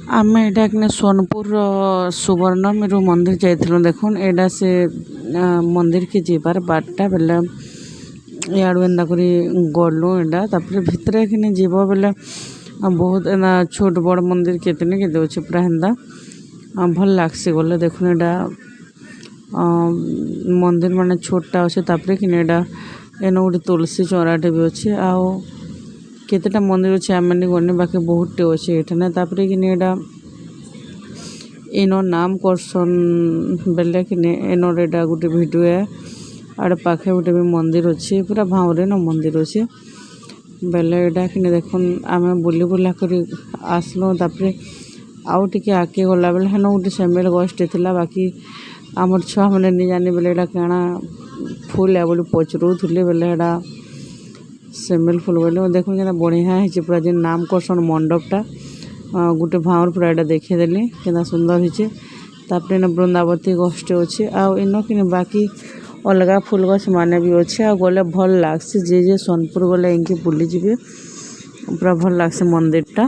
आम एटा कि सोनपुर सुवर्ण मेरु मंदिर जाइलु देखुन एटा से मंदिर के जीवार बारटा बेले याड़ू एंदा करी गलु एटा तापर भितरे कि जीव बेले बहुत एना छोट बड़ मंदिर केतने के अच्छे पूरा हेन्दा भल लागसी गले देखुन एटा मंदिर माने छोटा अच्छे तापर कि एटा एन गोटे तुलसी चौराटे भी अच्छे आओ केतेटा मंदिर अच्छे आम गने बाकी बहुत टे अच्छे एठाने तापर कि एटा इनो नाम करसन बेले कि एनोर एटा गोटे भिडियो है आड़े पाखे गोटे भी मंदिर अच्छे पूरा भावरे न मंदिर अच्छे बेले एटा कि देखुन आम बुली बुला कर आसलु तापर आउ टिके आगे गला बेले हेन गोटे सेमेल गछटे थिला बाकी आमर छुआ मैंने नहीं जानी बेले एटा काଣା फूल है बोली पचरूले बेले एटा सेमेल फूल बोले देखुन के बढ़िया है पूरा जेन नाम करसन मंडपटा गोटे भावर पूरा एटा देखेदेली के सुंदर होचे तापर इन बृंदावती गछटे अच्छे आउ इन कि बाकी अलग फूल गछ माने भी अच्छे आ गले भल लागसी जे सोनपुर गले इनके बुली जीवे पूरा भल लागसी मंदिरटा।